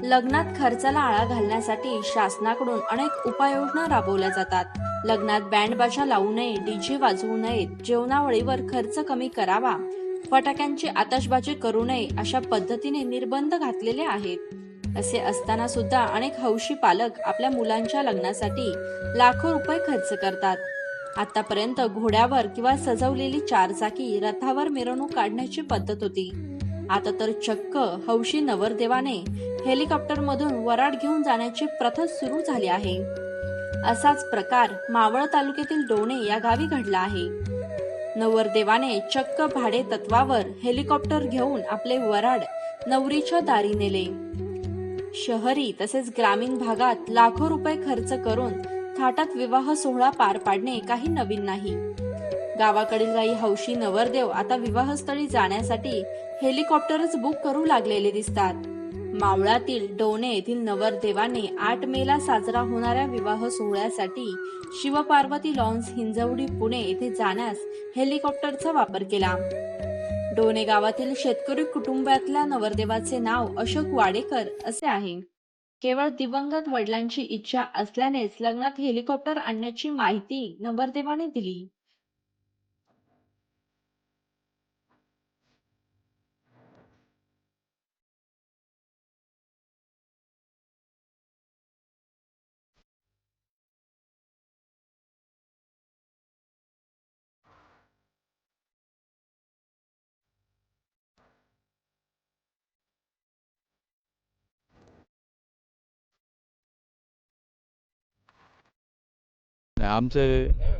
लग्नात खर्चाला आळा घालण्यासाठी शासनाकडून अनेक उपाययोजना राबवल्या जातात। लग्नात बँड बाजा लावू नये, डीजे वाजवू नयेत, जेवणावळीवर खर्च कमी करावा, फटाक्यांची आतषबाजी करू नये अशा पद्धतीने निर्बंध घातलेले आहेत। असे असताना सुद्धा अनेक हौशी पालक आपल्या मुलांच्या लग्नासाठी लाखो रुपये खर्च करतात। आतापर्यंत घोड्यावर किंवा सजवलेली चारचाकी रथावर मिरवणूक काढण्याची पद्धत होती। आता तर चक्क हौशी नवरदेवाने हेलिकॉप्टरमधून वऱ्हाड घेऊन जाण्याची प्रथा सुरू झाली आहे। असाच प्रकार मावळ तालुक्यातील डोणे या गावी घडला आहे। नवरदेवाने चक्क भाडे तत्वावर हेलिकॉप्टर घेऊन आपले वऱ्हाड नवरीच्या दारी नेले। शहरी तसेच ग्रामीण भागात लाखो रुपये खर्च करून थाटात विवाह सोहळा पार पाडणे काही नवीन नाही। गावाकडील काही हौशी नवरदेव आता विवाहस्थळी जाण्यासाठी हेलिकॉप्टरच बुक करू लागलेले दिसतात। मावळातील डोणे येथील नवरदेवाने 8 मेला साजरा होणाऱ्या विवाह सोहळ्यासाठी शिवपार्वती लॉन्स हिंजवडी पुणे येथे जाण्यास हेलिकॉप्टरचा वापर केला। डोणे गावातील शेतकरी कुटुंबातल्या नवरदेवाचे नाव अशोक वाडेकर असे आहे। केवळ दिवंगत वडिलांची इच्छा असल्यानेच लग्नात हेलिकॉप्टर आणण्याची माहिती नवरदेवाने दिली। आमचे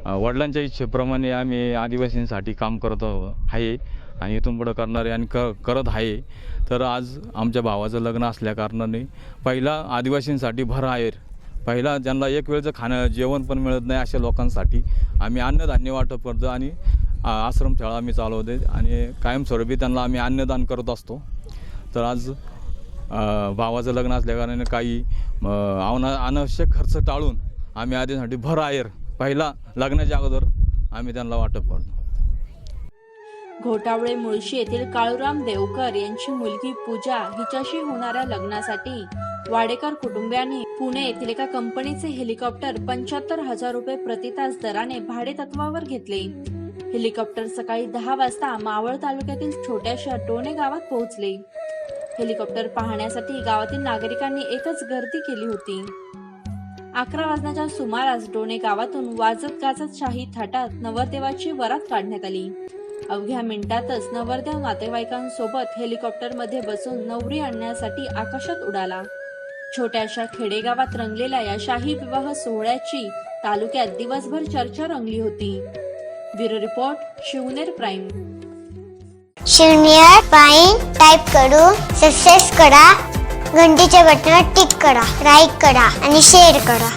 वडिलांच्या इच्छेप्रमाणे आम्ही आदिवासींसाठी काम करत आहे आणि इथून पुढे करणारे आणि करत आहे। तर आज आमच्या भावाचं लग्न असल्या कारणाने पहिला आदिवासींसाठी भर आहेर, पहिला ज्यांना एक वेळचं खाणं जेवण पण मिळत नाही अशा लोकांसाठी आम्ही अन्नधान्य वाटप करतो आणि आश्रमशाळा आम्ही चालवते आणि कायमस्वरूपी त्यांना आम्ही अन्नदान करत असतो। तर आज भावाचं लग्न असल्या कारणाने काही अनावश्यक खर्च टाळून आम्ही आधीसाठी भर आहेर पहिला लग्नाच्या अगोदर आम्ही त्यांना वाटप करतो। घोटावळे मुळशी येथील काळूराम देवकर यांची मुलगी पूजा हिच्याशी होणाऱ्या लग्नासाठी वाडेकर कुटुंबियांनी पुणे येथील एका कंपनीचे हेलिकॉप्टर 75,000 रुपये प्रतितास दराने भाडे तत्वावर घेतले। हेलिकॉप्टर सकाळी 10 वाजता मावळ तालुक्यातील छोट्याशा डोणे गावात पोहोचले। हेलिकॉप्टर पाहण्यासाठी गावातील नागरिकांनी एकच गर्दी केली होती। 11 वाजण्याच्या सुमारास डोणे गावातून वाजत गाजत शाही थाटात नवरदेवाची वरात काढण्यात आली। अवघ्या मिनिटातच नवरदेव नातेवाईकांसोबत हेलिकॉप्टरमध्ये बसून नवरी आणण्यासाठी आकाशात उडाला। छोट्याशा खेडेगावात रंगलेल्या या शाही विवाह सोहळ्याची तालुक्यात दिवसभर चर्चा रंगली होती। Bureau report Shivner prime. Shivner prime type करून सबस्क्राइब करा, घंटीच्या बटनावर टिक करा, लाईक करा आणि शेअर करा।